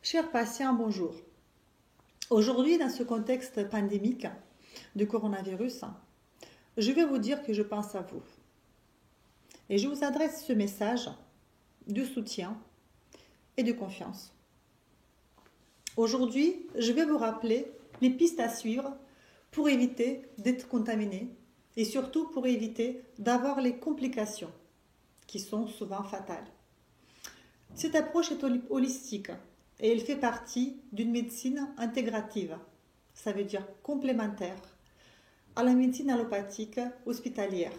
Chers patients, bonjour. Aujourd'hui, dans ce contexte pandémique de coronavirus, je vais vous dire que je pense à vous. Et je vous adresse ce message de soutien et de confiance. Aujourd'hui, je vais vous rappeler les pistes à suivre pour éviter d'être contaminé et surtout pour éviter d'avoir les complications qui sont souvent fatales. Cette approche est holistique et elle fait partie d'une médecine intégrative, ça veut dire complémentaire, à la médecine allopathique hospitalière.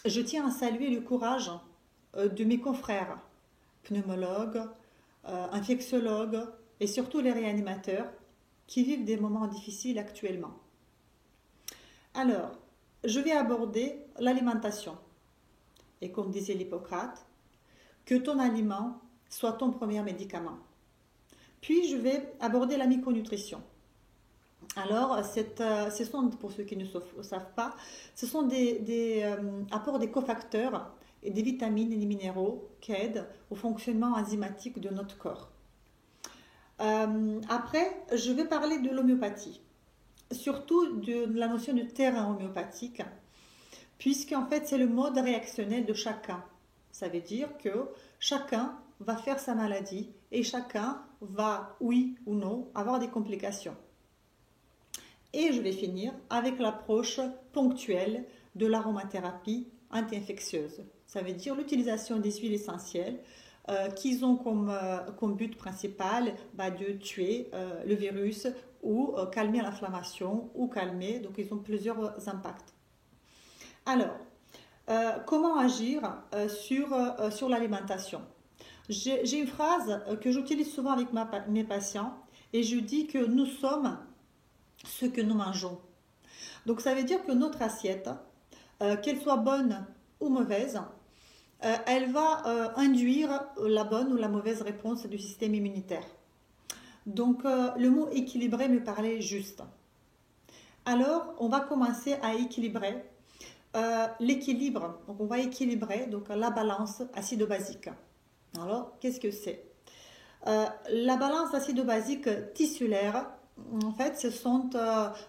Je tiens à saluer le courage de mes confrères, pneumologues, infectiologues et surtout les réanimateurs qui vivent des moments difficiles actuellement. Alors, je vais aborder l'alimentation. Et comme disait l'Hippocrate, que ton aliment soit ton premier médicament. Puis, je vais aborder la micronutrition. Alors, ce sont, pour ceux qui ne savent pas, ce sont des apports des cofacteurs et des vitamines et des minéraux qui aident au fonctionnement enzymatique de notre corps. Après, je vais parler de l'homéopathie, surtout de la notion de terrain homéopathique, puisqu'en fait, c'est le mode réactionnel de chacun. Ça veut dire que chacun va faire sa maladie et chacun va, oui ou non, avoir des complications. Et je vais finir avec l'approche ponctuelle de l'aromathérapie anti-infectieuse. Ça veut dire l'utilisation des huiles essentielles qui ont comme but principal de tuer le virus ou calmer l'inflammation ou calmer, donc ils ont plusieurs impacts. Alors, comment agir sur l'alimentation? J'ai une phrase que j'utilise souvent avec mes patients et je dis que nous sommes ce que nous mangeons. Donc ça veut dire que notre assiette, qu'elle soit bonne ou mauvaise, elle va induire la bonne ou la mauvaise réponse du système immunitaire. Donc le mot équilibré me paraît juste. Alors on va commencer à équilibrer l'équilibre. Donc on va équilibrer la balance acido-basique. Alors qu'est-ce que c'est? La balance acido-basique tissulaire, en fait, ce sont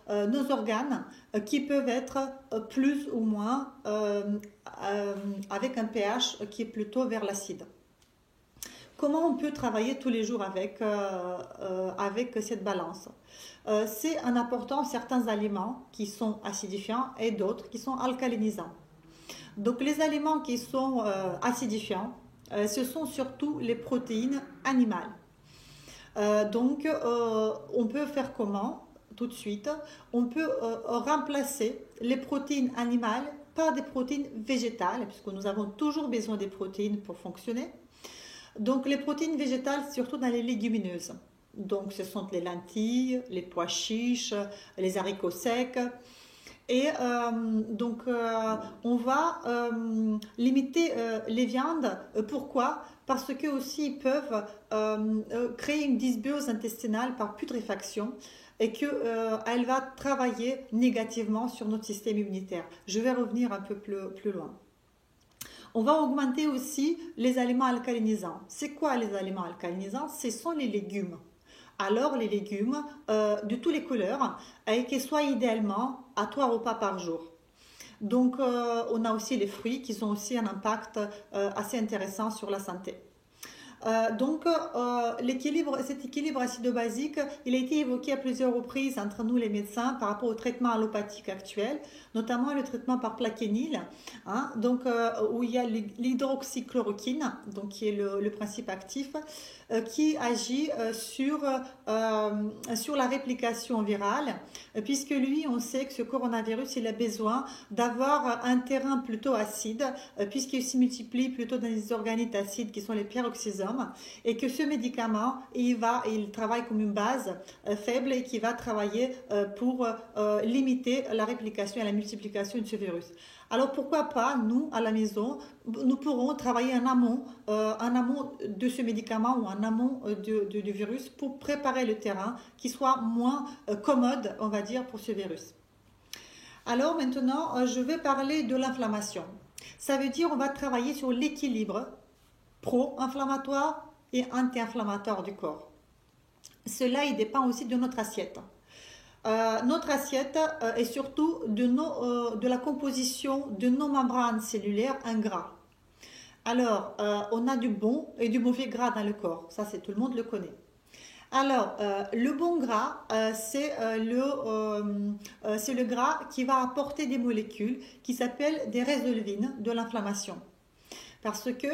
nos organes qui peuvent être plus ou moins avec un pH qui est plutôt vers l'acide. Comment on peut travailler tous les jours avec cette balance? C'est en apportant certains aliments qui sont acidifiants et d'autres qui sont alcalinisants. Donc les aliments qui sont acidifiants, ce sont surtout les protéines animales. On peut faire comment? Tout de suite, on peut remplacer les protéines animales par des protéines végétales, puisque nous avons toujours besoin des protéines pour fonctionner. Donc les protéines végétales, surtout dans les légumineuses. Donc ce sont les lentilles, les pois chiches, les haricots secs. Et on va limiter les viandes. Pourquoi? Parce que aussi ils peuvent créer une dysbiose intestinale par putréfaction et qu'elle va travailler négativement sur notre système immunitaire. Je vais revenir un peu plus loin. On va augmenter aussi les aliments alcalinisants. C'est quoi les aliments alcalinisants? Ce sont les légumes. Alors les légumes de toutes les couleurs et qu'ils soient idéalement à 3 repas par jour. Donc on a aussi les fruits qui ont aussi un impact assez intéressant sur la santé. Cet équilibre acido-basique, il a été évoqué à plusieurs reprises entre nous les médecins par rapport au traitement allopathique actuel, notamment le traitement par plaquenil, où il y a l'hydroxychloroquine, qui est le principe actif, qui agit sur la réplication virale, puisque lui, on sait que ce coronavirus, il a besoin d'avoir un terrain plutôt acide, puisqu'il se multiplie plutôt dans les organites acides qui sont les peroxysomes, et que ce médicament, il travaille comme une base faible et qui va travailler pour limiter la réplication et la multiplication de ce virus. Alors pourquoi pas, nous, à la maison, nous pourrons travailler en amont de ce médicament ou en amont du virus pour préparer le terrain qui soit moins commode, on va dire, pour ce virus. Alors maintenant, je vais parler de l'inflammation. Ça veut dire on va travailler sur l'équilibre pro-inflammatoire et anti-inflammatoire du corps. Cela, il dépend aussi de notre assiette. Notre assiette est surtout de la composition de nos membranes cellulaires en gras. Alors, on a du bon et du mauvais gras dans le corps. Ça, tout le monde le connaît. Alors, le bon gras, c'est le gras qui va apporter des molécules qui s'appellent des résolvines de l'inflammation. Parce que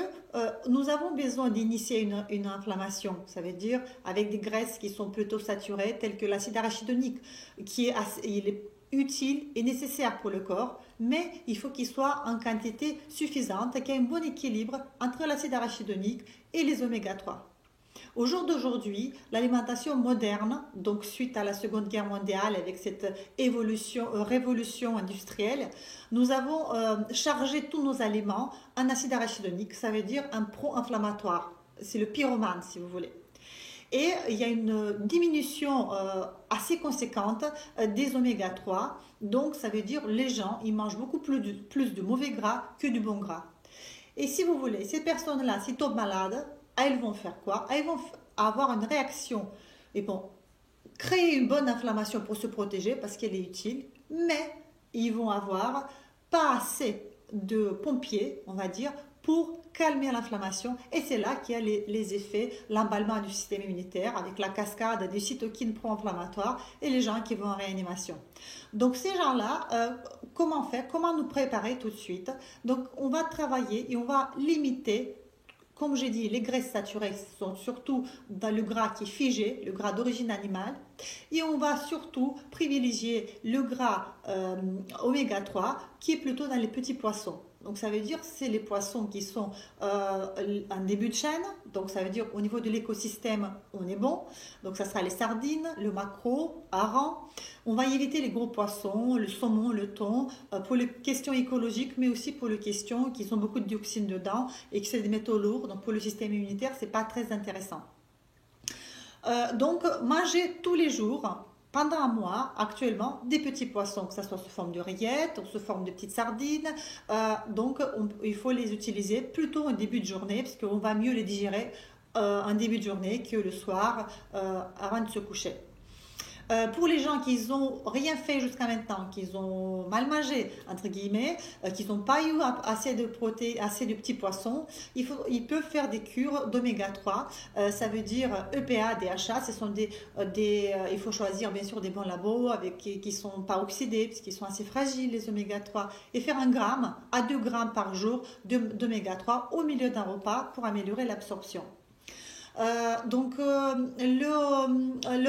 nous avons besoin d'initier une inflammation, ça veut dire avec des graisses qui sont plutôt saturées, telles que l'acide arachidonique, il est utile et nécessaire pour le corps, mais il faut qu'il soit en quantité suffisante, qu'il y ait un bon équilibre entre l'acide arachidonique et les oméga 3. Au jour d'aujourd'hui, l'alimentation moderne, donc suite à la Seconde Guerre mondiale avec cette révolution industrielle, nous avons chargé tous nos aliments en acide arachidonique, ça veut dire un pro-inflammatoire. C'est le pyromane si vous voulez. Et il y a une diminution assez conséquente des oméga 3, donc ça veut dire les gens ils mangent beaucoup plus de mauvais gras que du bon gras. Et si vous voulez, ces personnes-là, s'ils tombent malades, elles vont faire quoi? Elles vont avoir une réaction et bon, créer une bonne inflammation pour se protéger parce qu'elle est utile, mais ils vont avoir pas assez de pompiers, on va dire, pour calmer l'inflammation. Et c'est là qu'il y a les effets, l'emballement du système immunitaire avec la cascade des cytokines pro-inflammatoires et les gens qui vont en réanimation. Donc ces gens-là, comment faire? Comment nous préparer tout de suite? Donc on va travailler et on va limiter. Comme j'ai dit, les graisses saturées sont surtout dans le gras qui est figé, le gras d'origine animale. Et on va surtout privilégier le gras oméga 3 qui est plutôt dans les petits poissons. Donc ça veut dire que c'est les poissons qui sont en début de chaîne. Donc ça veut dire qu'au niveau de l'écosystème, on est bon. Donc ça sera les sardines, le maquereau, hareng. On va éviter les gros poissons, le saumon, le thon, pour les questions écologiques, mais aussi pour les questions qui ont beaucoup de dioxines dedans et que c'est des métaux lourds. Donc pour le système immunitaire, ce n'est pas très intéressant. Donc manger tous les jours, pendant un mois, actuellement, des petits poissons, que ce soit sous forme de rillettes ou sous forme de petites sardines. Donc il faut les utiliser plutôt en début de journée, parce qu'on va mieux les digérer en début de journée que le soir avant de se coucher. Pour les gens qui n'ont rien fait jusqu'à maintenant, qui ont mal mangé, entre guillemets, qui n'ont pas eu assez de petits poissons, ils peuvent faire des cures d'oméga 3. Ça veut dire EPA, DHA. Ce sont il faut choisir bien sûr des bons labos qui ne sont pas oxydés, puisqu'ils sont assez fragiles, les oméga 3. Et faire 1 gramme à 2 grammes par jour d'oméga 3 au milieu d'un repas pour améliorer l'absorption. Le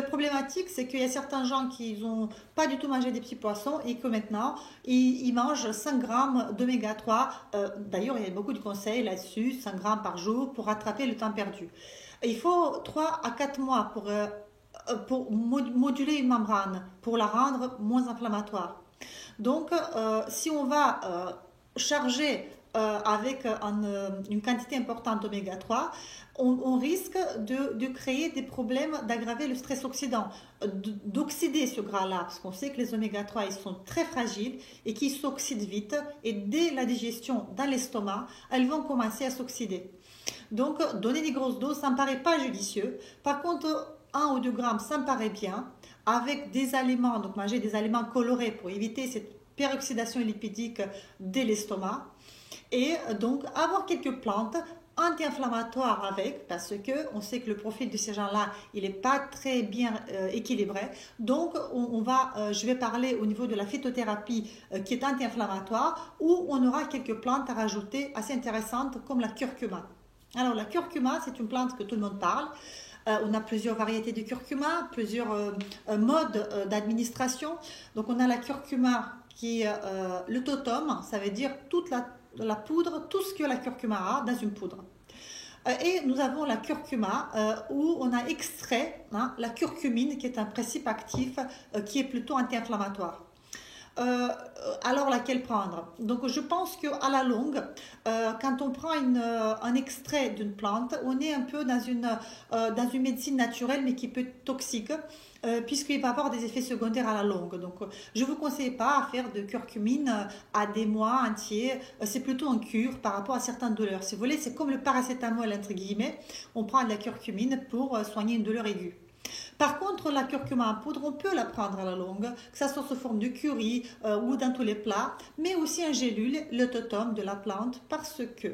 problématique, c'est qu'il y a certains gens qui n'ont pas du tout mangé des petits poissons et que maintenant, ils mangent 5 grammes d'oméga 3. D'ailleurs, il y a beaucoup de conseils là-dessus, 5 grammes par jour pour rattraper le temps perdu. Il faut 3 à 4 mois pour moduler une membrane, pour la rendre moins inflammatoire. Donc, si on va charger avec une quantité importante d'oméga 3, on risque de créer des problèmes, d'aggraver le stress oxydant, d'oxyder ce gras-là, parce qu'on sait que les oméga 3 ils sont très fragiles et qu'ils s'oxydent vite, et dès la digestion dans l'estomac, elles vont commencer à s'oxyder. Donc, donner des grosses doses, ça ne me paraît pas judicieux. Par contre, 1 ou 2 grammes, ça me paraît bien, avec des aliments, donc manger des aliments colorés pour éviter cette peroxydation lipidique dès l'estomac. Et donc avoir quelques plantes anti-inflammatoires avec, parce que on sait que le profil de ces gens-là, il n'est pas très bien équilibré. Donc je vais parler au niveau de la phytothérapie qui est anti-inflammatoire, où on aura quelques plantes à rajouter assez intéressantes comme la curcuma. Alors la curcuma, c'est une plante que tout le monde parle. On a plusieurs variétés de curcuma, plusieurs modes d'administration. Donc on a la curcuma qui est le totum, ça veut dire toute la poudre, tout ce que la curcuma a dans une poudre. Et nous avons la curcuma où on a extrait la curcumine qui est un principe actif qui est plutôt anti-inflammatoire. alors laquelle prendre? Donc je pense qu'à la longue, quand on prend un extrait d'une plante, on est un peu dans une médecine naturelle mais qui peut être toxique. Puisqu'il va avoir des effets secondaires à la longue. Donc, je ne vous conseille pas à faire de curcumine à des mois entiers. C'est plutôt un cure par rapport à certaines douleurs. Si vous voulez, c'est comme le paracétamol, entre guillemets. On prend de la curcumine pour soigner une douleur aiguë. Par contre, la curcuma en poudre, on peut la prendre à la longue, que ça soit sous forme de curry ou dans tous les plats, mais aussi en gélule, le totum de la plante, parce que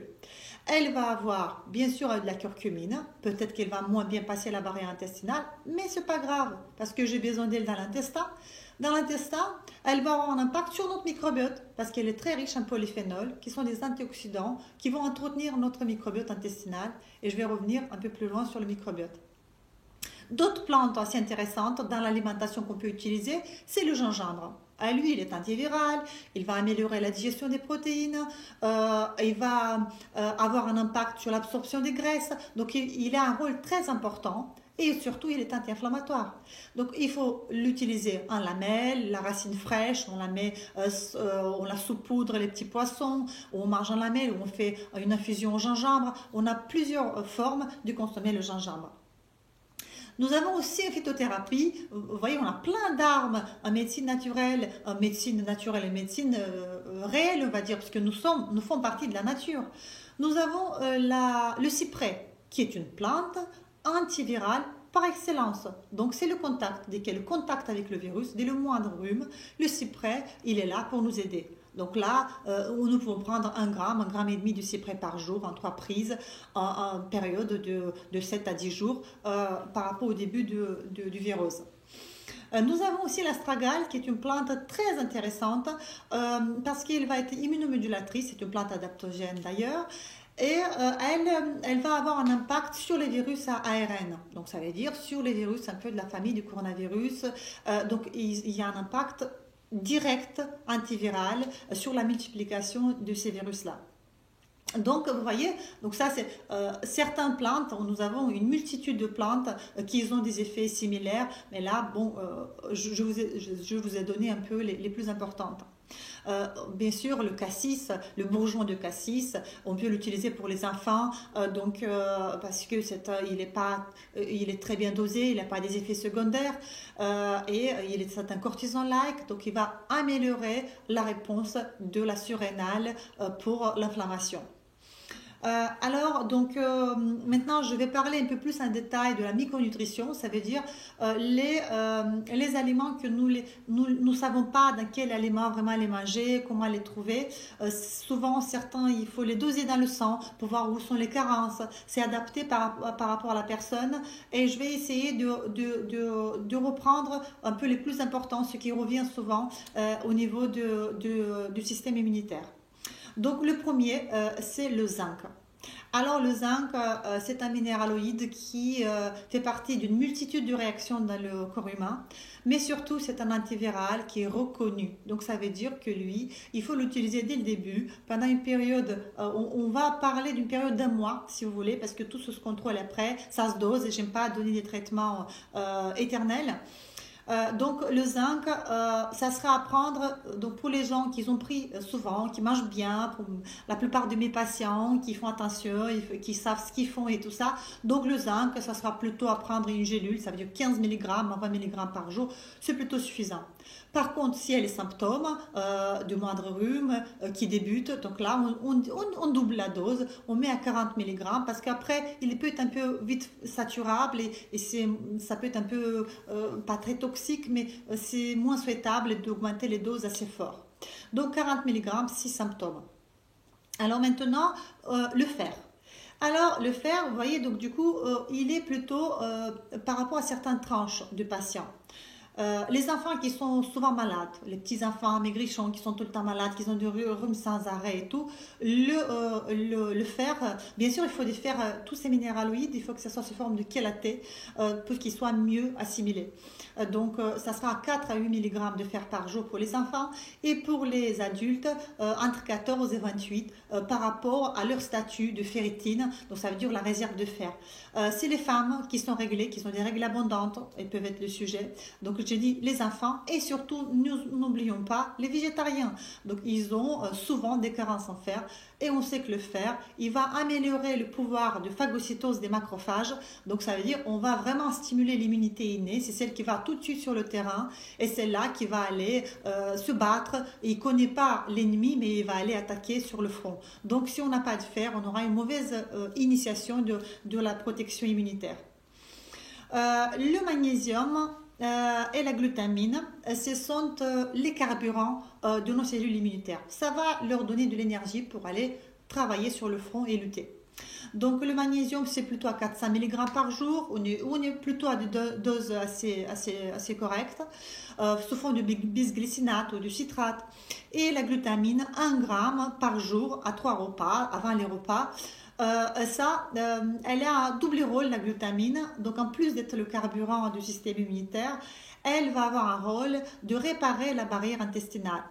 elle va avoir bien sûr de la curcumine, peut-être qu'elle va moins bien passer la barrière intestinale, mais c'est pas grave, parce que j'ai besoin d'elle dans l'intestin. Dans l'intestin, elle va avoir un impact sur notre microbiote, parce qu'elle est très riche en polyphénols, qui sont des antioxydants, qui vont entretenir notre microbiote intestinal, et je vais revenir un peu plus loin sur le microbiote. D'autres plantes assez intéressantes dans l'alimentation qu'on peut utiliser, c'est le gingembre. Lui, il est antiviral, il va améliorer la digestion des protéines, il va avoir un impact sur l'absorption des graisses. Donc, il a un rôle très important et surtout, il est anti-inflammatoire. Donc, il faut l'utiliser en lamelles, la racine fraîche, on la met, on la saupoudre les petits poissons, on mange en lamelles, on fait une infusion au gingembre. On a plusieurs formes de consommer le gingembre. Nous avons aussi une phytothérapie. Vous voyez, on a plein d'armes en médecine naturelle et médecine réelle, on va dire, parce que nous faisons partie de la nature. Nous avons le cyprès, qui est une plante antivirale par excellence. Donc, c'est le contact. Dès qu'il y a le contact avec le virus, dès le moindre rhume, le cyprès, il est là pour nous aider. Donc là, nous pouvons prendre 1 gramme et demi de cyprès par jour en 3 prises en période de 7 à 10 jours par rapport au début du virus. Nous avons aussi l'astragale qui est une plante très intéressante parce qu'elle va être immunomodulatrice, c'est une plante adaptogène d'ailleurs. Et elle va avoir un impact sur les virus à ARN. Donc ça veut dire sur les virus un peu de la famille du coronavirus. Donc il y a un impact direct antiviral sur la multiplication de ces virus-là. Donc, vous voyez, donc ça c'est certaines plantes, nous avons une multitude de plantes qui ont des effets similaires, mais là, bon, je vous ai donné un peu les plus importantes. Bien sûr, le cassis, le bourgeon de cassis, on peut l'utiliser pour les enfants, parce que il est très bien dosé, il n'a pas des effets secondaires et c'est un cortison-like, donc il va améliorer la réponse de la surrénale pour l'inflammation. Maintenant, je vais parler un peu plus en détail de la micronutrition. Ça veut dire les aliments que nous savons pas dans quel aliment vraiment les manger, comment les trouver. Souvent, certains, il faut les doser dans le sang pour voir où sont les carences. C'est adapté par rapport à la personne. Et je vais essayer de reprendre un peu les plus importants, ce qui revient souvent au niveau du système immunitaire. Donc le premier, c'est le zinc. Alors le zinc, c'est un minéraloïde qui fait partie d'une multitude de réactions dans le corps humain, mais surtout c'est un antiviral qui est reconnu. Donc ça veut dire que lui, il faut l'utiliser dès le début, pendant une période, on va parler d'une période d'1 mois si vous voulez, parce que tout se contrôle après, ça se dose et j'aime pas donner des traitements éternels. Donc le zinc, ça sera à prendre donc pour les gens qui ont pris souvent, qui mangent bien, pour la plupart de mes patients qui font attention, qui savent ce qu'ils font et tout ça. Donc le zinc, ça sera plutôt à prendre une gélule, ça veut dire 15 mg, 20 mg par jour, c'est plutôt suffisant. Par contre, s'il y a les symptômes de moindre rhume qui débutent, donc là, on double la dose, on met à 40 mg parce qu'après, il peut être un peu vite saturable et ça peut être un peu, pas très toxique, mais c'est moins souhaitable d'augmenter les doses assez fort. Donc 40 mg, 6 symptômes. Alors maintenant, le fer. Alors, le fer, vous voyez, donc du coup, il est plutôt par rapport à certaines tranches de patients. Les enfants qui sont souvent malades, les petits enfants maigrichons qui sont tout le temps malades, qui ont du rhume sans arrêt et tout, le fer, bien sûr il faut des fer, tous ces minéraloïdes, il faut que ça soit sous forme de chélaté pour qu'ils soient mieux assimilés. Donc ça sera 4 à 8 mg de fer par jour pour les enfants et pour les adultes entre 14 et 28 par rapport à leur statut de ferritine, donc ça veut dire la réserve de fer. C'est les femmes qui sont réglées, qui ont des règles abondantes, elles peuvent être le sujet. Donc j'ai dit les enfants et surtout, n'oublions pas les végétariens. Donc, ils ont souvent des carences en fer et on sait que le fer, il va améliorer le pouvoir de phagocytose des macrophages. Donc, ça veut dire on va vraiment stimuler l'immunité innée. C'est celle qui va tout de suite sur le terrain et c'est là qui va aller se battre. Il ne connaît pas l'ennemi, mais il va aller attaquer sur le front. Donc, si on n'a pas de fer, on aura une mauvaise initiation de la protection immunitaire. Le magnésium et la glutamine, ce sont les carburants de nos cellules immunitaires. Ça va leur donner de l'énergie pour aller travailler sur le front et lutter. Donc le magnésium, c'est plutôt à 400 mg par jour, on est plutôt à des doses assez correctes, sous forme de bisglycinate ou de citrate. Et la glutamine, 1 g par jour à 3 repas, avant les repas. Elle a un double rôle, la glutamine. Donc, en plus d'être le carburant du système immunitaire, elle va avoir un rôle de réparer la barrière intestinale.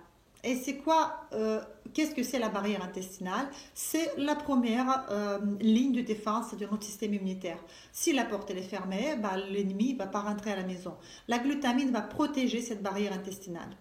Et c'est quoi qu'est-ce que c'est la barrière intestinale? C'est la première ligne de défense de notre système immunitaire. Si la porte est fermée, l'ennemi ne va pas rentrer à la maison. La glutamine va protéger cette barrière intestinale.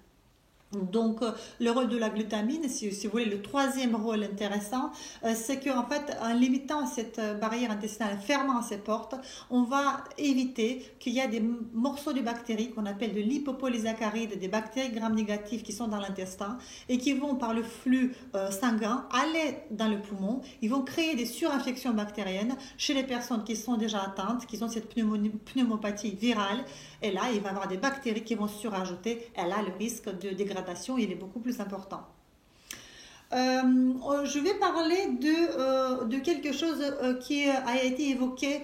Donc, le rôle de la glutamine, si vous voulez, le troisième rôle intéressant, c'est qu'en fait, en limitant cette barrière intestinale, en fermant ces portes, on va éviter qu'il y ait des morceaux de bactéries qu'on appelle de lipopolysaccharides, des bactéries gram-négatives qui sont dans l'intestin et qui vont par le flux sanguin aller dans le poumon. Ils vont créer des surinfections bactériennes chez les personnes qui sont déjà atteintes, qui ont cette pneumopathie virale. Et là, il va y avoir des bactéries qui vont se surajouter. Et là, le risque de dégradation, il est beaucoup plus important. Je vais parler de quelque chose qui a été évoqué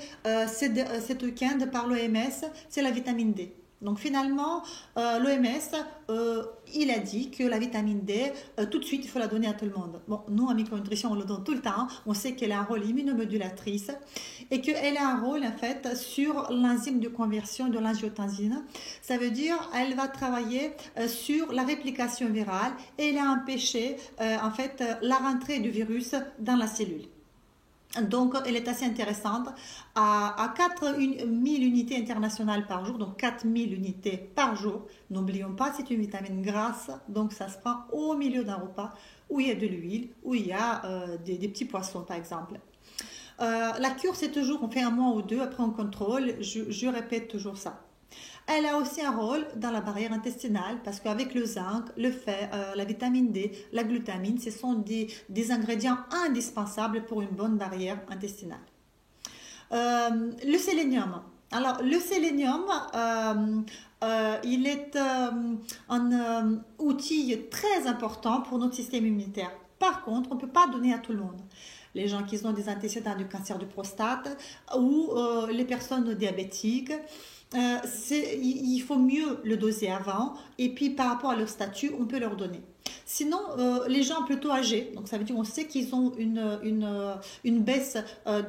cet week-end par l'OMS, c'est la vitamine D. Donc finalement, l'OMS, il a dit que la vitamine D, tout de suite, il faut la donner à tout le monde. Bon, nous, en micronutrition, on le donne tout le temps. On sait qu'elle a un rôle immunomodulatrice et qu'elle a un rôle, en fait, sur l'enzyme de conversion de l'angiotensine. Ça veut dire elle va travailler sur la réplication virale et elle a empêché, en fait, la rentrée du virus dans la cellule. Donc, elle est assez intéressante à 4000 unités internationales par jour, donc 4000 unités par jour. N'oublions pas, c'est une vitamine grasse, donc ça se prend au milieu d'un repas où il y a de l'huile, où il y a des petits poissons par exemple. La cure, c'est toujours, on fait 1 mois ou 2, après on contrôle, je répète toujours ça. Elle a aussi un rôle dans la barrière intestinale parce qu'avec le zinc, le fer, la vitamine D, la glutamine, ce sont des ingrédients indispensables pour une bonne barrière intestinale. Le sélénium. Alors, le sélénium, il est un outil très important pour notre système immunitaire. Par contre, on ne peut pas donner à tout le monde. Les gens qui ont des antécédents du cancer du prostate ou les personnes diabétiques, il faut mieux le doser avant et puis par rapport à leur statut, on peut leur donner. Sinon, les gens plutôt âgés, donc ça veut dire on sait qu'ils ont une baisse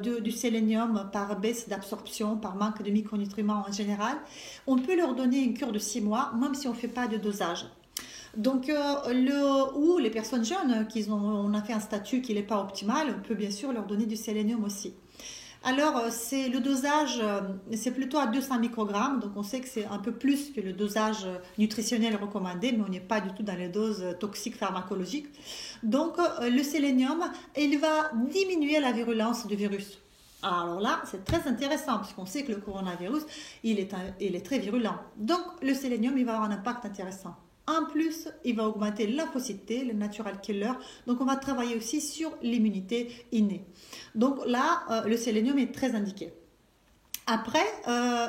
du sélénium par baisse d'absorption, par manque de micronutriments en général, on peut leur donner une cure de 6 mois, même si on ne fait pas de dosage. Donc, ou les personnes jeunes, on a fait un statut qui n'est pas optimal, on peut bien sûr leur donner du sélénium aussi. Alors, le dosage, c'est plutôt à 200 microgrammes, donc on sait que c'est un peu plus que le dosage nutritionnel recommandé, mais on n'est pas du tout dans les doses toxiques pharmacologiques. Donc, le sélénium, il va diminuer la virulence du virus. Alors là, c'est très intéressant, puisqu'on sait que le coronavirus, il est très virulent. Donc, le sélénium, il va avoir un impact intéressant. En plus, il va augmenter la lymphocyte, le natural killer. Donc, on va travailler aussi sur l'immunité innée. Donc là, le sélénium est très indiqué. Après,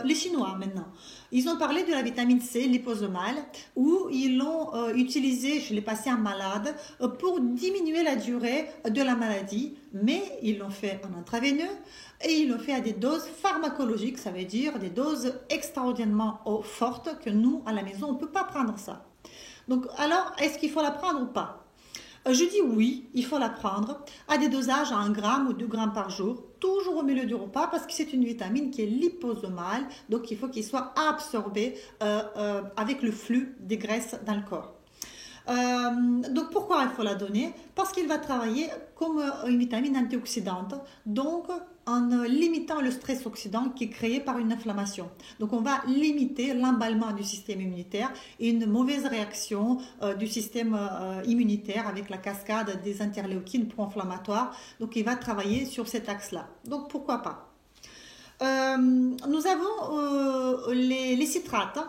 les Chinois maintenant, ils ont parlé de la vitamine C liposomale où ils l'ont utilisée chez les patients malades pour diminuer la durée de la maladie, mais ils l'ont fait en intraveineux et ils l'ont fait à des doses pharmacologiques, ça veut dire des doses extraordinairement fortes que nous, à la maison, on ne peut pas prendre ça. Donc, alors, est-ce qu'il faut la prendre ou pas? Je dis oui, il faut la prendre à des dosages à 1 gramme ou 2 grammes par jour, toujours au milieu du repas parce que c'est une vitamine qui est liposomale, donc il faut qu'il soit absorbé avec le flux des graisses dans le corps. Donc pourquoi il faut la donner? Parce qu'il va travailler comme une vitamine antioxydante, donc en limitant le stress oxydant qui est créé par une inflammation. Donc on va limiter l'emballement du système immunitaire et une mauvaise réaction du système immunitaire avec la cascade des interléukines pro-inflammatoires. Donc il va travailler sur cet axe-là. Donc pourquoi pas? Nous avons les citrates.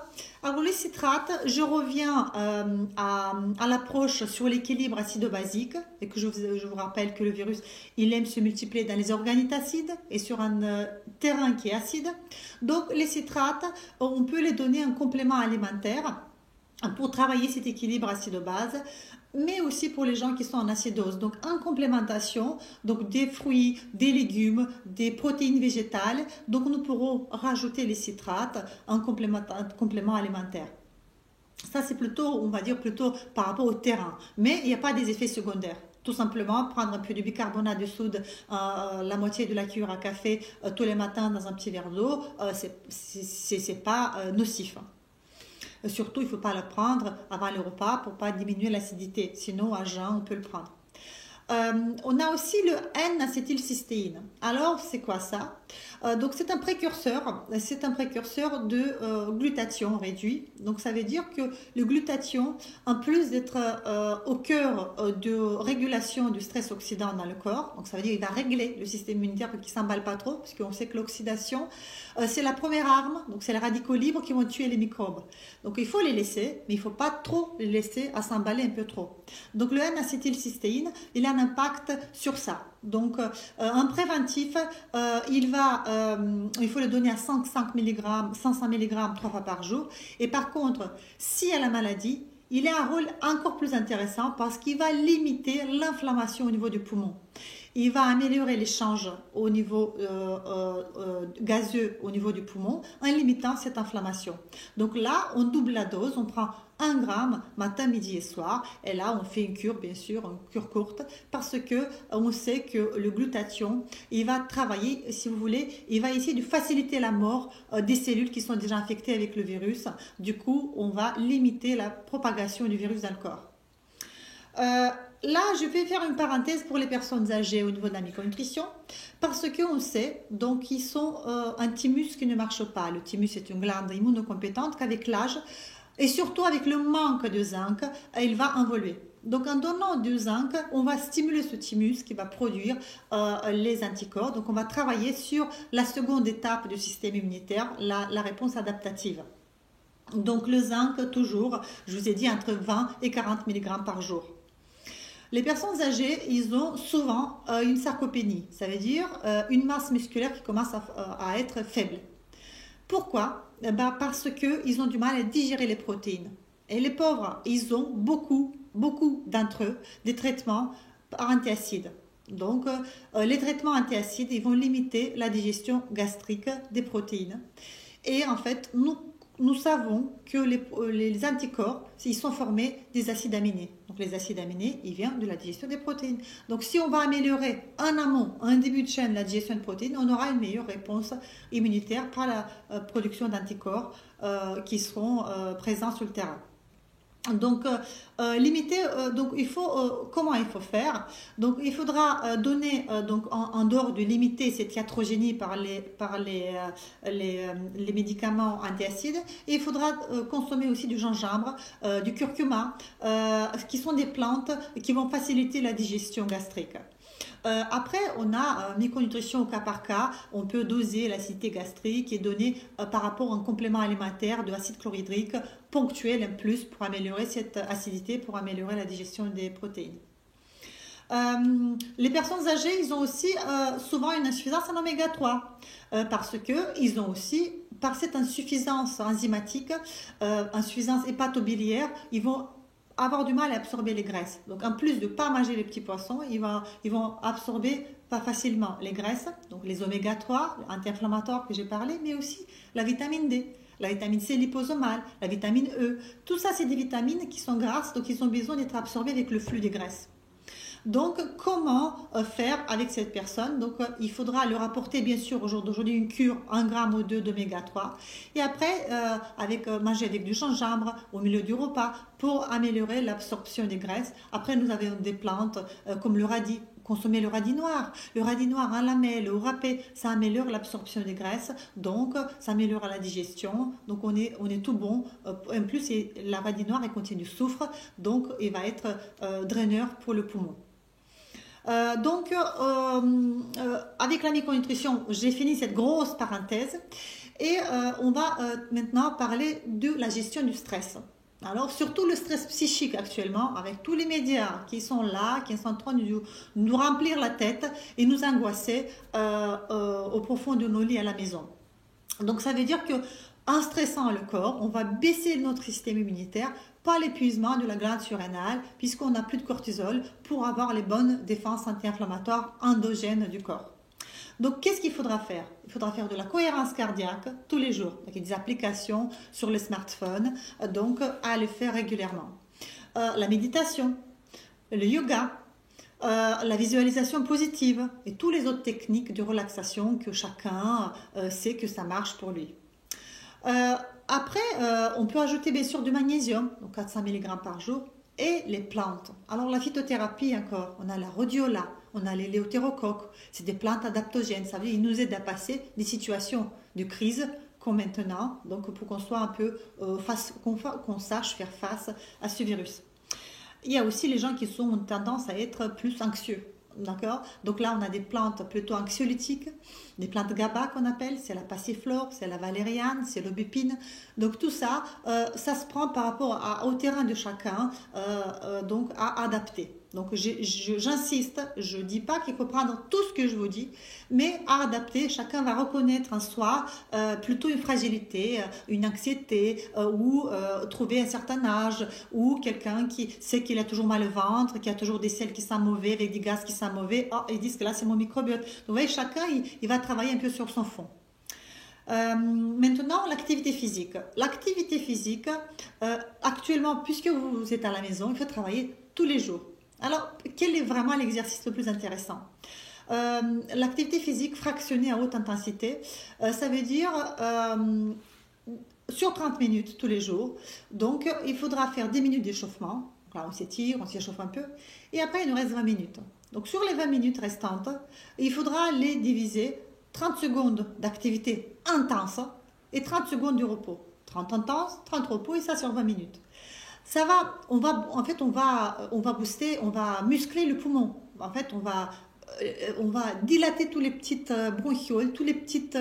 Alors les citrates, je reviens à l'approche sur l'équilibre acido-basique et que je vous rappelle que le virus, il aime se multiplier dans les organites acides et sur un terrain qui est acide. Donc les citrates, on peut les donner en complément alimentaire pour travailler cet équilibre acido-base, mais aussi pour les gens qui sont en acidose. Donc en complémentation, donc des fruits, des légumes, des protéines végétales. Donc nous pourrons rajouter les citrates en complément alimentaire. Ça c'est plutôt, on va dire plutôt par rapport au terrain, mais il n'y a pas des effets secondaires. Tout simplement prendre un peu de bicarbonate de soude, la moitié de la cuillère à café tous les matins dans un petit verre d'eau, c'est pas nocif. Surtout, il ne faut pas le prendre avant le repas pour ne pas diminuer l'acidité. Sinon, à jeun, on peut le prendre. On a aussi le N-acétylcystéine. Alors, c'est quoi ça? Donc, c'est un précurseur de glutathion réduit. Donc, ça veut dire que le glutathion, en plus d'être au cœur de régulation du stress oxydant dans le corps, donc ça veut dire qu'il va régler le système immunitaire pour qu'il ne s'emballe pas trop, parce qu'on sait que l'oxydation, c'est la première arme. Donc, c'est les radicaux libres qui vont tuer les microbes. Donc, il faut les laisser, mais il ne faut pas trop les laisser à s'emballer un peu trop. Donc, le N-acétylcystéine, il a un impact sur ça. Donc, en préventif, il faut le donner à 500 mg 3 fois par jour. Et par contre, s'il y a la maladie, il a un rôle encore plus intéressant parce qu'il va limiter l'inflammation au niveau du poumon. Il va améliorer l'échange au niveau gazeux au niveau du poumon en limitant cette inflammation. Donc là, on double la dose, on prend 1 gramme matin, midi et soir. Et là, on fait une cure, bien sûr, une cure courte, parce que on sait que le glutathion, il va travailler, si vous voulez, il va essayer de faciliter la mort des cellules qui sont déjà infectées avec le virus. Du coup, on va limiter la propagation du virus dans le corps. Là, je vais faire une parenthèse pour les personnes âgées au niveau de la micronutrition, parce qu'on sait donc qu'ils sont un thymus qui ne marche pas. Le thymus est une glande immunocompétente qu'avec l'âge, et surtout avec le manque de zinc, il va évoluer. Donc en donnant du zinc, on va stimuler ce thymus qui va produire les anticorps. Donc on va travailler sur la seconde étape du système immunitaire, la réponse adaptative. Donc le zinc, toujours, je vous ai dit, entre 20 et 40 mg par jour. Les personnes âgées, ils ont souvent une sarcopénie, ça veut dire une masse musculaire qui commence à être faible. Pourquoi? Parce qu'ils ont du mal à digérer les protéines. Et les pauvres, ils ont beaucoup d'entre eux des traitements par antiacides. Donc, les traitements antiacides, ils vont limiter la digestion gastrique des protéines. Et en fait, nous savons que les anticorps, ils sont formés des acides aminés. Donc les acides aminés, ils viennent de la digestion des protéines. Donc si on va améliorer en amont, en début de chaîne, la digestion de protéines, on aura une meilleure réponse immunitaire par la production d'anticorps qui seront présents sur le terrain. Donc, limiter, donc comment il faut faire? Donc, il faudra donner, donc, en dehors de limiter cette iatrogénie par les médicaments antiacides, et il faudra consommer aussi du gingembre, du curcuma, qui sont des plantes qui vont faciliter la digestion gastrique. Après, on a micronutrition au cas par cas. On peut doser l'acidité gastrique et donner par rapport à un complément alimentaire de acide chlorhydrique ponctuel en plus pour améliorer cette acidité, pour améliorer la digestion des protéines. Les personnes âgées, ils ont aussi souvent une insuffisance en oméga 3 parce qu'ils ont aussi, par cette insuffisance enzymatique, insuffisance hépatobiliaire, ils vont avoir du mal à absorber les graisses. Donc en plus de ne pas manger les petits poissons, ils vont absorber pas facilement les graisses, donc les oméga 3, anti-inflammatoires que j'ai parlé, mais aussi la vitamine D, la vitamine C liposomale, la vitamine E. Tout ça, c'est des vitamines qui sont grasses, donc ils ont besoin d'être absorbés avec le flux des graisses. Donc, comment faire avec cette personne? Donc, il faudra leur apporter, bien sûr, au jour d'aujourd'hui, une cure, 1 gramme ou 2 d'oméga 3. Et après, manger avec du gingembre au milieu du repas pour améliorer l'absorption des graisses. Après, nous avons des plantes comme le radis. Consommer le radis noir. Le radis noir en lamelles ou râpé, ça améliore l'absorption des graisses, donc ça améliore la digestion. Donc on est tout bon. En plus, le radis noir il contient du soufre, donc il va être draineur pour le poumon. Avec la micronutrition, j'ai fini cette grosse parenthèse et on va maintenant parler de la gestion du stress. Alors, surtout le stress psychique actuellement, avec tous les médias qui sont là, qui sont en train de nous remplir la tête et nous angoisser au profond de nos lits à la maison. Donc, ça veut dire que en stressant le corps, on va baisser notre système immunitaire par l'épuisement de la glande surrénale, puisqu'on n'a plus de cortisol pour avoir les bonnes défenses anti-inflammatoires endogènes du corps. Donc, qu'est-ce qu'il faudra faire? Il faudra faire de la cohérence cardiaque tous les jours. Donc, il y a des applications sur le smartphone, donc à le faire régulièrement. La méditation, le yoga, la visualisation positive et toutes les autres techniques de relaxation que chacun sait que ça marche pour lui. Après, on peut ajouter bien sûr du magnésium, donc 400 mg par jour, et les plantes. Alors la phytothérapie encore, on a la rhodiola, on a l'éléuthérocoque, c'est des plantes adaptogènes, ça veut dire qu'ils nous aident à passer des situations de crise comme maintenant, donc pour qu'on soit un peu qu'on sache faire face à ce virus. Il y a aussi les gens qui ont tendance à être plus anxieux. D'accord? Donc là, on a des plantes plutôt anxiolytiques, des plantes GABA qu'on appelle, c'est la passiflore, c'est la valériane, c'est l'aubépine. Donc tout ça, ça se prend par rapport au terrain de chacun, donc à adapter. Donc j'insiste, je ne dis pas qu'il faut prendre tout ce que je vous dis, mais à adapter, chacun va reconnaître en soi plutôt une fragilité, une anxiété, ou trouver un certain âge, ou quelqu'un qui sait qu'il a toujours mal au ventre, qui a toujours des selles qui sont mauvais, avec des gaz qui sont mauvais, oh, ils disent que là c'est mon microbiote. Donc vous voyez, chacun il va travailler un peu sur son fond. Maintenant, l'activité physique. L'activité physique, actuellement, puisque vous êtes à la maison, il faut travailler tous les jours. Alors, quel est vraiment l'exercice le plus intéressant? L'activité physique fractionnée à haute intensité, ça veut dire sur 30 minutes tous les jours. Donc, il faudra faire 10 minutes d'échauffement. Là, on s'étire, on s'échauffe un peu. Et après, il nous reste 20 minutes. Donc, sur les 20 minutes restantes, il faudra les diviser 30 secondes d'activité intense et 30 secondes de repos. 30 intense, 30 repos et ça sur 20 minutes. Ça va, on va booster, on va muscler le poumon. En fait, on va dilater tous les petites bronchioles, tous les petites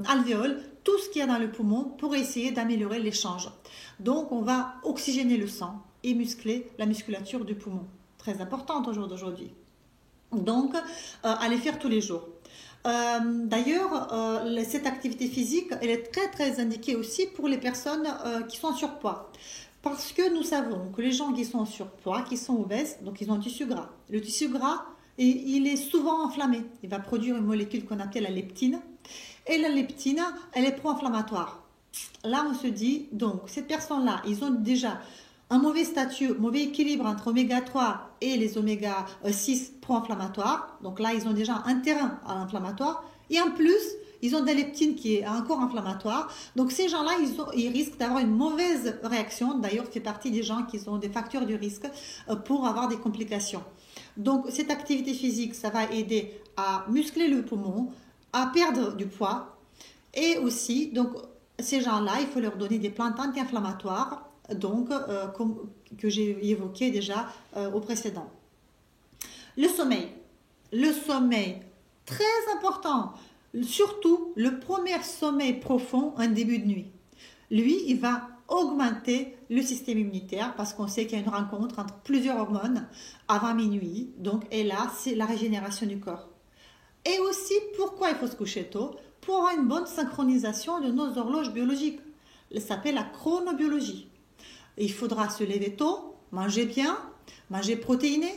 alvéoles, tout ce qu'il y a dans le poumon pour essayer d'améliorer l'échange. Donc, on va oxygéner le sang et muscler la musculature du poumon. Très importante au jour d'aujourd'hui. Donc, à les faire tous les jours. D'ailleurs, cette activité physique, elle est très très indiquée aussi pour les personnes qui sont en surpoids. Parce que nous savons que les gens qui sont en surpoids, qui sont obèses, donc ils ont un tissu gras. Le tissu gras, il est souvent enflammé. Il va produire une molécule qu'on appelle la leptine. Et la leptine, elle est pro-inflammatoire. Là, on se dit, donc, ces personnes-là, ils ont déjà un mauvais statut, mauvais équilibre entre oméga 3 et les oméga 6 pro-inflammatoires. Donc là, ils ont déjà un terrain à l'inflammatoire. Et en plus, ils ont de la leptine qui est encore inflammatoire. Donc ces gens-là, ils risquent d'avoir une mauvaise réaction. D'ailleurs, fait partie des gens qui ont des facteurs de risque pour avoir des complications. Donc cette activité physique, ça va aider à muscler le poumon, à perdre du poids. Et aussi, donc ces gens-là, il faut leur donner des plantes anti-inflammatoires. Donc, que j'ai évoqué déjà au précédent. Le sommeil, très important, surtout le premier sommeil profond en début de nuit. Lui, il va augmenter le système immunitaire parce qu'on sait qu'il y a une rencontre entre plusieurs hormones avant minuit. Donc, et là, c'est la régénération du corps. Et aussi, pourquoi il faut se coucher tôt? Pour avoir une bonne synchronisation de nos horloges biologiques. Ça s'appelle la chronobiologie. Il faudra se lever tôt, manger bien, manger protéiné,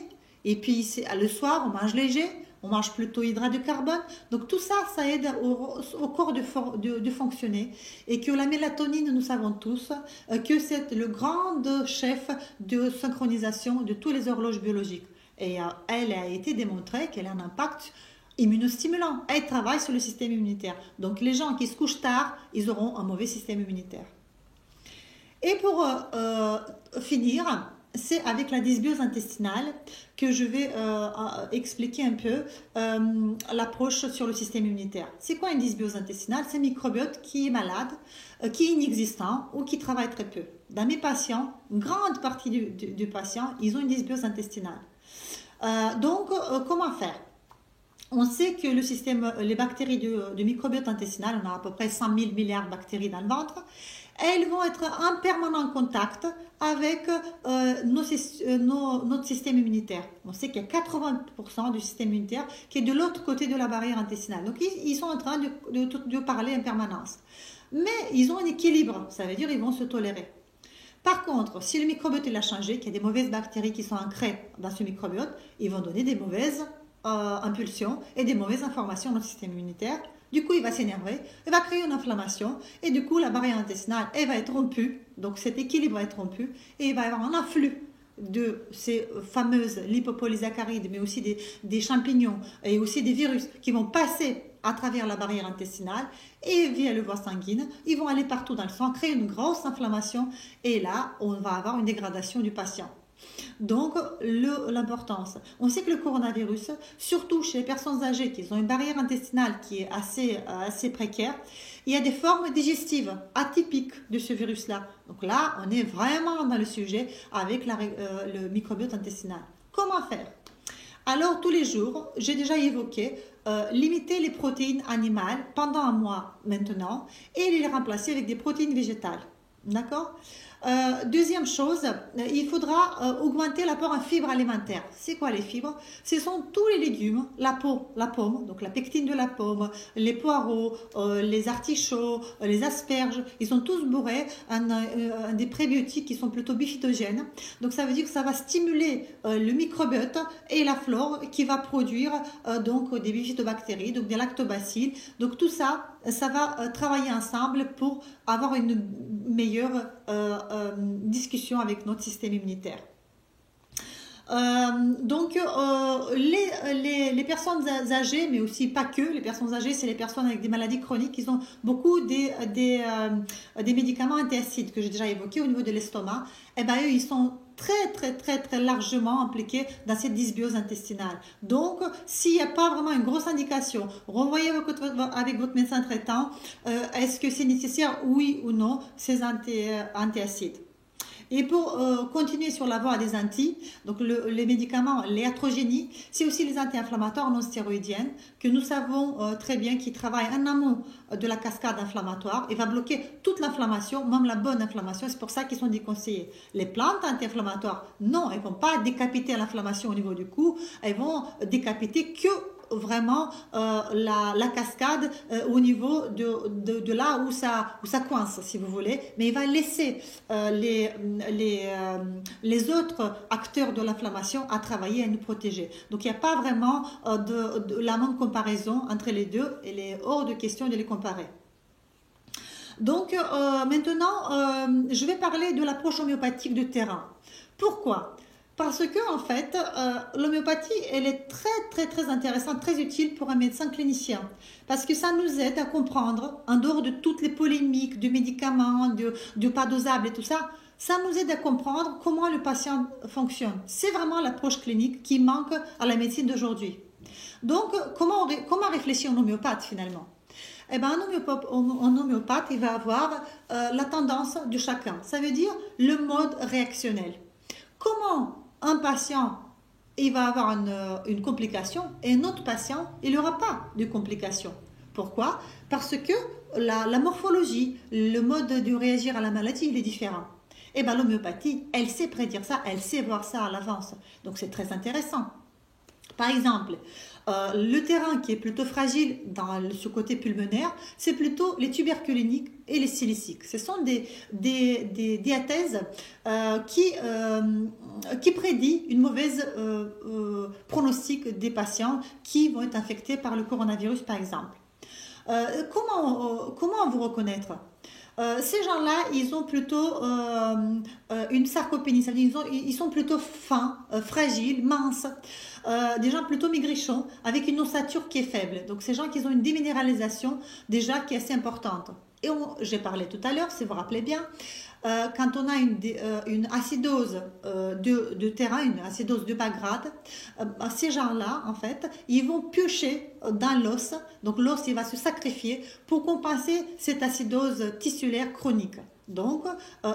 et puis le soir on mange léger, on mange plutôt hydrate de carbone. Donc tout ça, ça aide au corps de fonctionner. Et que la mélatonine, nous savons tous, que c'est le grand chef de synchronisation de toutes les horloges biologiques. Et elle a été démontrée qu'elle a un impact immunostimulant. Elle travaille sur le système immunitaire. Donc les gens qui se couchent tard, ils auront un mauvais système immunitaire. Et pour finir, c'est avec la dysbiose intestinale que je vais expliquer un peu l'approche sur le système immunitaire. C'est quoi une dysbiose intestinale? C'est un microbiote qui est malade, qui est inexistant ou qui travaille très peu. Dans mes patients, une grande partie du patient, ils ont une dysbiose intestinale. Donc, comment faire? On sait que les bactéries du microbiote intestinal, on a à peu près 100 000 milliards de bactéries dans le ventre, elles vont être en permanent contact avec notre système immunitaire. On sait qu'il y a 80% du système immunitaire qui est de l'autre côté de la barrière intestinale. Donc, ils sont en train de parler en permanence. Mais ils ont un équilibre, ça veut dire qu'ils vont se tolérer. Par contre, si le microbiote il a changé, qu'il y a des mauvaises bactéries qui sont ancrées dans ce microbiote, ils vont donner des mauvaises impulsions et des mauvaises informations à notre système immunitaire. Du coup, il va s'énerver, il va créer une inflammation et du coup, la barrière intestinale, elle va être rompue. Donc, cet équilibre va être rompu et il va y avoir un afflux de ces fameuses lipopolysaccharides, mais aussi des champignons et aussi des virus qui vont passer à travers la barrière intestinale et via le voie sanguine. Ils vont aller partout dans le sang, créer une grosse inflammation et là, on va avoir une dégradation du patient. Donc, l'importance. On sait que le coronavirus, surtout chez les personnes âgées qui ont une barrière intestinale qui est assez précaire, il y a des formes digestives atypiques de ce virus-là. Donc là, on est vraiment dans le sujet avec le microbiote intestinal. Comment faire? Alors, tous les jours, j'ai déjà évoqué limiter les protéines animales pendant un mois maintenant et les remplacer avec des protéines végétales. D'accord? Deuxième chose, il faudra augmenter l'apport en fibres alimentaires. C'est quoi les fibres? Ce sont tous les légumes, la pomme, donc la pectine de la pomme, les poireaux, les artichauts, les asperges. Ils sont tous bourrés des prébiotiques qui sont plutôt bifidogènes. Donc ça veut dire que ça va stimuler le microbiote et la flore qui va produire donc des bifidobactéries, donc des lactobacilles. Donc tout ça, ça va travailler ensemble pour avoir une meilleure discussion avec notre système immunitaire. Donc les personnes âgées, mais aussi pas que, les personnes âgées, c'est les personnes avec des maladies chroniques qui ont beaucoup des médicaments antiacides que j'ai déjà évoqués au niveau de l'estomac. Et ben eux, ils sont très largement impliqués dans cette dysbiose intestinale. Donc, s'il n'y a pas vraiment une grosse indication, revoyez avec votre médecin traitant, est-ce que c'est nécessaire, oui ou non, ces antiacides. Et pour continuer sur la voie des donc les médicaments, les iatrogénies, c'est aussi les anti-inflammatoires non stéroïdiennes que nous savons très bien qui travaillent en amont de la cascade inflammatoire et va bloquer toute l'inflammation, même la bonne inflammation. C'est pour ça qu'ils sont déconseillés. Les plantes anti-inflammatoires, non, elles ne vont pas décapiter l'inflammation au niveau du cou, elles vont décapiter que vraiment la cascade au niveau de là où ça coince, si vous voulez, mais il va laisser les autres acteurs de l'inflammation à travailler et à nous protéger. Donc il n'y a pas vraiment la même comparaison entre les deux et il est hors de question de les comparer. Donc maintenant, je vais parler de l'approche homéopathique de terrain. Pourquoi ? Parce que en fait, l'homéopathie, elle est très intéressante, très utile pour un médecin clinicien. Parce que ça nous aide à comprendre, en dehors de toutes les polémiques, de médicaments, de pas dosables et tout ça, ça nous aide à comprendre comment le patient fonctionne. C'est vraiment l'approche clinique qui manque à la médecine d'aujourd'hui. Donc, comment réfléchir un homéopathe finalement ? Eh ben, un homéopathe, il va avoir la tendance de chacun. Ça veut dire le mode réactionnel. Comment un patient, il va avoir une complication et un autre patient, il n'aura pas de complication. Pourquoi ? Parce que la morphologie, le mode de réagir à la maladie, il est différent. Et bien l'homéopathie, elle sait prédire ça, elle sait voir ça à l'avance. Donc c'est très intéressant. Par exemple, le terrain qui est plutôt fragile dans ce côté pulmonaire, c'est plutôt les tuberculiniques et les siliciques. Ce sont des diathèses qui qui prédit une mauvaise pronostic des patients qui vont être infectés par le coronavirus, par exemple. Comment vous reconnaître? Ces gens-là, ils ont plutôt une sarcopénie, c'est-à-dire ils sont plutôt fins, fragiles, minces, des gens plutôt maigrichons, avec une ossature qui est faible. Donc ces gens qui ont une déminéralisation déjà qui est assez importante. Et j'ai parlé tout à l'heure, si vous vous rappelez bien, quand on a une acidose de terrain, une acidose de bas grade, ces gens-là, en fait, ils vont piocher dans l'os. Donc l'os, il va se sacrifier pour compenser cette acidose tissulaire chronique. Donc,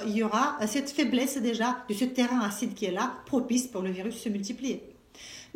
il y aura cette faiblesse déjà de ce terrain acide qui est là, propice pour le virus se multiplier.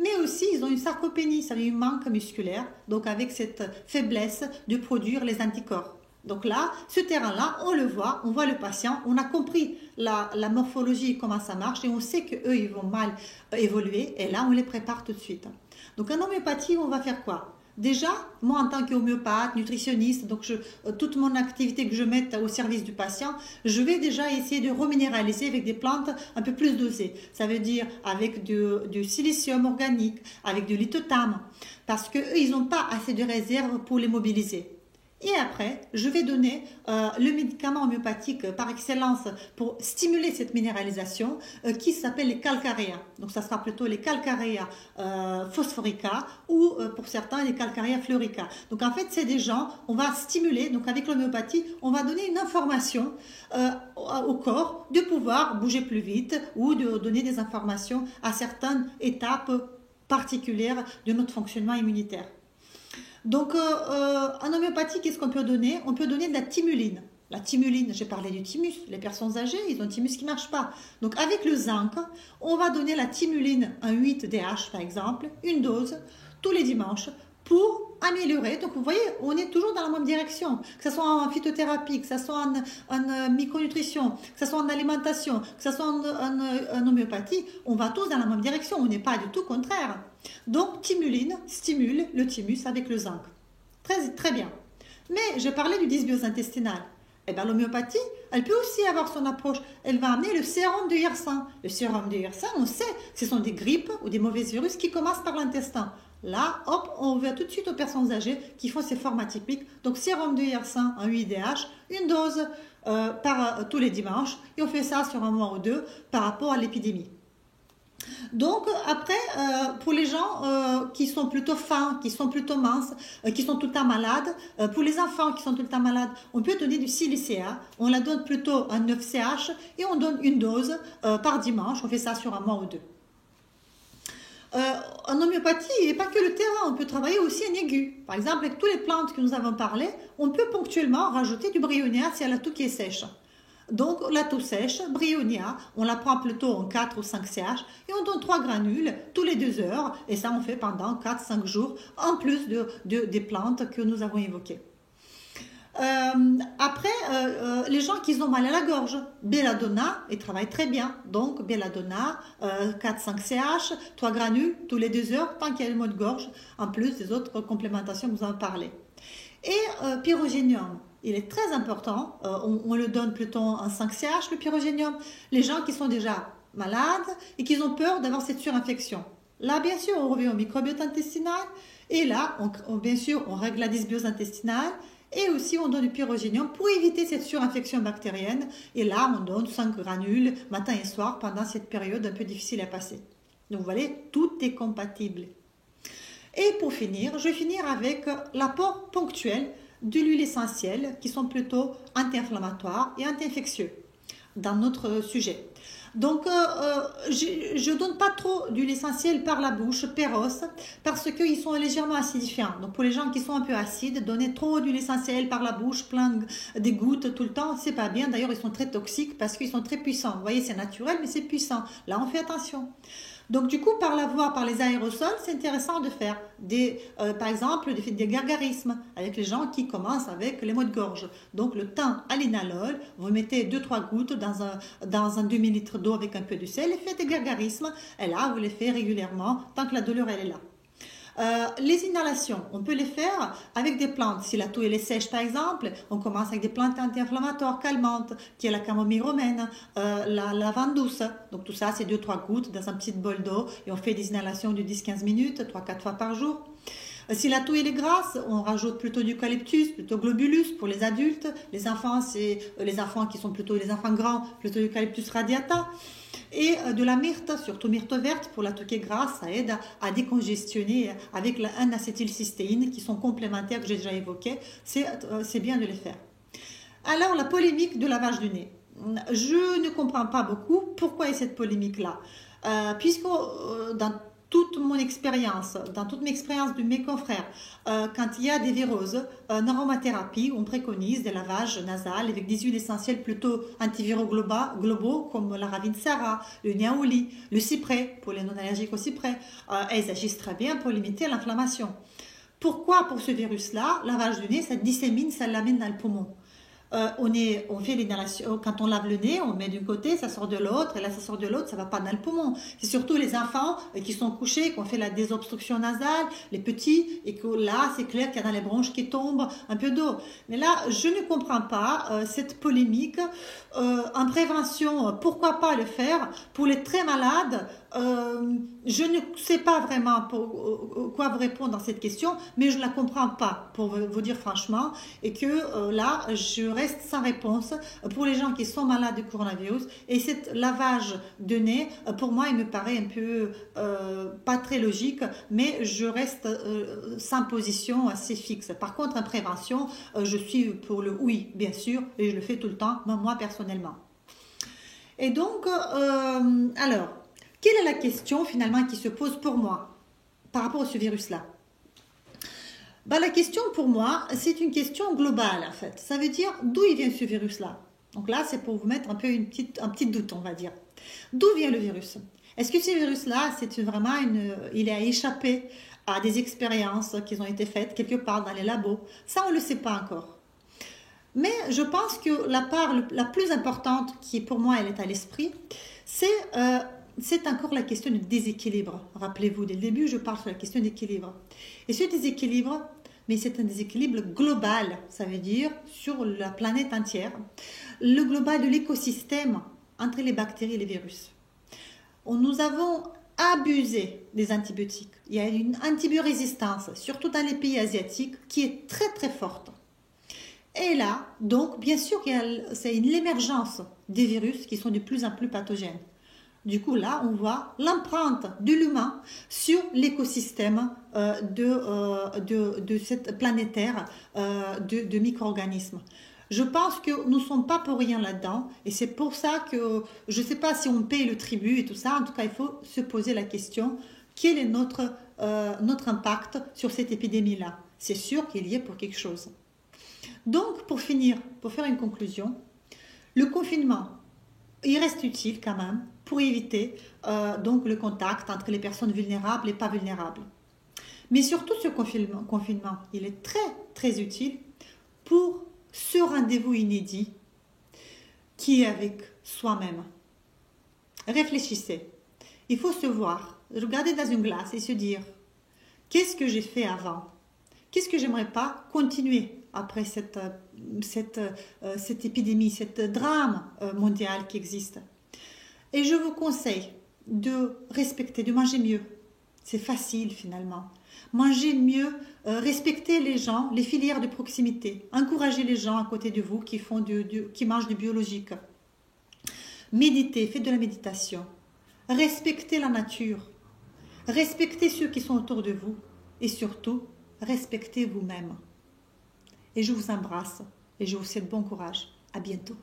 Mais aussi, ils ont une sarcopénie, c'est-à-dire un manque musculaire, donc avec cette faiblesse de produire les anticorps. Donc là, ce terrain-là, on voit le patient, on a compris la morphologie, comment ça marche, et on sait qu'eux, ils vont mal évoluer, et là, on les prépare tout de suite. Donc en homéopathie, on va faire quoi? Déjà, moi en tant qu'homéopathe, nutritionniste, donc toute mon activité que je mette au service du patient, je vais déjà essayer de reminéraliser avec des plantes un peu plus dosées. Ça veut dire avec du silicium organique, avec du lithotame, parce qu'eux, ils n'ont pas assez de réserve pour les mobiliser. Et après, je vais donner le médicament homéopathique par excellence pour stimuler cette minéralisation qui s'appelle les calcaréas. Donc, ça sera plutôt les calcaréas phosphorica ou pour certains les calcaréas fleurica. Donc, en fait, c'est des gens, on va stimuler, donc avec l'homéopathie, on va donner une information au corps de pouvoir bouger plus vite ou de donner des informations à certaines étapes particulières de notre fonctionnement immunitaire. Donc, en homéopathie, qu'est-ce qu'on peut donner? On peut donner de la thymuline. La thymuline, j'ai parlé du thymus. Les personnes âgées, ils ont un thymus qui ne marche pas. Donc, avec le zinc, on va donner la thymuline, un 8-DH par exemple, une dose, tous les dimanches, pour améliorer. Donc, vous voyez, on est toujours dans la même direction. Que ce soit en phytothérapie, que ce soit en micronutrition, que ce soit en alimentation, que ce soit en homéopathie, on va tous dans la même direction. On n'est pas du tout contraire. Donc, thymuline stimule le thymus avec le zinc. Très, très bien. Mais j'ai parlé du dysbiose intestinale. Eh bien, l'homéopathie, elle peut aussi avoir son approche. Elle va amener le sérum de Yersin. Le sérum de Yersin, on sait, ce sont des grippes ou des mauvais virus qui commencent par l'intestin. Là, hop, on va tout de suite aux personnes âgées qui font ces formes atypiques. Donc, sérum de Yersin en 8-DH, une dose tous les dimanches. Et on fait ça sur un mois ou deux par rapport à l'épidémie. Donc après, pour les gens qui sont plutôt fins, qui sont plutôt minces, qui sont tout le temps malades, pour les enfants qui sont tout le temps malades, on peut donner du silicea, on la donne plutôt en 9CH et on donne une dose par dimanche, on fait ça sur un mois ou deux. En homéopathie, il n'y a pas que le terrain, on peut travailler aussi en aigu. Par exemple, avec toutes les plantes que nous avons parlé, on peut ponctuellement rajouter du bryonia si elle a tout qui est sèche. Donc, la toux sèche, bryonia, on la prend plutôt en 4 ou 5 CH et on donne 3 granules tous les 2 heures et ça on fait pendant 4-5 jours en plus des plantes que nous avons évoquées. Après, les gens qui ont mal à la gorge, belladonna, ils travaillent très bien. Donc, belladonna, 4-5 CH, 3 granules tous les 2 heures tant qu'il y a le mot de gorge, en plus des autres complémentations que vous en parlez. Et pyrogénium. Il est très important, on le donne plutôt en 5 CH, le pyrogénium, les gens qui sont déjà malades et qui ont peur d'avoir cette surinfection. Là, bien sûr, on revient au microbiote intestinal et là, bien sûr, on règle la dysbiose intestinale et aussi on donne du pyrogénium pour éviter cette surinfection bactérienne et là, on donne 5 granules matin et soir pendant cette période un peu difficile à passer. Donc, vous voyez, tout est compatible. Et pour finir, je vais finir avec l'apport ponctuel de l'huile essentielle qui sont plutôt anti-inflammatoires et anti-infectieux dans notre sujet. Donc, je ne donne pas trop d'huile essentielle par la bouche, péros, parce qu'ils sont légèrement acidifiants. Donc, pour les gens qui sont un peu acides, donner trop d'huile essentielle par la bouche, plein des gouttes tout le temps, c'est pas bien. D'ailleurs, ils sont très toxiques parce qu'ils sont très puissants. Vous voyez, c'est naturel, mais c'est puissant. Là, on fait attention. Donc du coup, par la voix, par les aérosols, c'est intéressant de faire par exemple des gargarismes avec les gens qui commencent avec les maux de gorge. Donc le thym à l'inalol, vous mettez 2-3 gouttes dans un demi-litre d'eau avec un peu de sel et faites des gargarismes. Et là, vous les faites régulièrement tant que la douleur elle est là. Les inhalations, on peut les faire avec des plantes. Si la toux elle est sèche par exemple, on commence avec des plantes anti-inflammatoires calmantes, qui est la camomille romaine, la lavande douce. Donc tout ça c'est 2-3 gouttes dans un petit bol d'eau et on fait des inhalations de 10-15 minutes, 3-4 fois par jour. Si la toux elle est grasse, on rajoute plutôt du eucalyptus, plutôt globulus pour les adultes. Les enfants, c'est les enfants qui sont plutôt les enfants grands, plutôt eucalyptus radiata. Et de la myrte, surtout myrte verte pour la toux qui est grasse, ça aide à décongestionner avec la 1-acétylcystéine qui sont complémentaires que j'ai déjà évoqué. C'est bien de les faire. Alors la polémique de lavage du nez. Je ne comprends pas beaucoup pourquoi il y a cette polémique-là. Puisque dans toute mon expérience, dans toute mes expériences de mes confrères, quand il y a des viroses, en aromathérapie, on préconise des lavages nasales avec des huiles essentielles plutôt antiviraux globaux comme la ravinsara, le niaouli, le cyprès, pour les non-allergiques au cyprès. Elles agissent très bien pour limiter l'inflammation. Pourquoi pour ce virus-là, lavage du nez, ça dissémine, ça l'amène dans le poumon. On fait l'inhalation, quand on lave le nez, on met d'un côté, ça sort de l'autre, et là ça sort de l'autre, ça va pas dans le poumon. C'est surtout les enfants qui sont couchés, qui ont fait la désobstruction nasale, les petits, et que là c'est clair qu'il y a dans les bronches qui tombent un peu d'eau. Mais là, je ne comprends pas cette polémique. En prévention, pourquoi pas le faire? Pour les très malades, je ne sais pas vraiment quoi vous répondre dans cette question, mais je ne la comprends pas, pour vous dire franchement, et que là, je reste sans réponse pour les gens qui sont malades du coronavirus. Et ce lavage de nez, pour moi, il me paraît un peu pas très logique, mais je reste sans position assez fixe. Par contre, en prévention, je suis pour le oui, bien sûr, et je le fais tout le temps, moi personnellement. Et donc, alors, quelle est la question finalement qui se pose pour moi par rapport à ce virus-là? La question pour moi, c'est une question globale en fait. Ça veut dire d'où il vient ce virus-là. Donc là, c'est pour vous mettre un peu un petit doute, on va dire. D'où vient le virus? Est-ce que ce virus-là, c'est vraiment il a échappé à des expériences qui ont été faites quelque part dans les labos? Ça, on ne le sait pas encore. Mais je pense que la part la plus importante qui pour moi, elle est à l'esprit, c'est encore la question du déséquilibre. Rappelez-vous, dès le début, je parle sur la question d'équilibre. Et ce déséquilibre, mais c'est un déséquilibre global, ça veut dire sur la planète entière, le global de l'écosystème entre les bactéries et les virus. Nous avons abusé des antibiotiques. Il y a une antibiorésistance, surtout dans les pays asiatiques, qui est très très forte. Et là, donc, bien sûr, c'est l'émergence des virus qui sont de plus en plus pathogènes. Du coup, là, on voit l'empreinte de l'humain sur l'écosystème de cette planétaire de micro-organismes. Je pense que nous ne sommes pas pour rien là-dedans et c'est pour ça que je ne sais pas si on paye le tribut et tout ça. En tout cas, il faut se poser la question, quel est notre impact sur cette épidémie-là? C'est sûr qu'il y est pour quelque chose. Donc, pour finir, pour faire une conclusion, le confinement, il reste utile quand même pour éviter donc le contact entre les personnes vulnérables et pas vulnérables. Mais surtout ce confinement, il est très très utile pour ce rendez-vous inédit qui est avec soi-même. Réfléchissez. Il faut se voir, regarder dans une glace et se dire qu'est-ce que j'ai fait avant? Qu'est-ce que j'aimerais pas continuer après cette épidémie, cette drame mondial qui existe? Et je vous conseille de respecter, de manger mieux. C'est facile finalement. Manger mieux, respecter les gens, les filières de proximité. Encourager les gens à côté de vous qui mangent du biologique. Méditez, faites de la méditation. Respectez la nature. Respectez ceux qui sont autour de vous. Et surtout, respectez vous-même. Et je vous embrasse et je vous souhaite bon courage. À bientôt.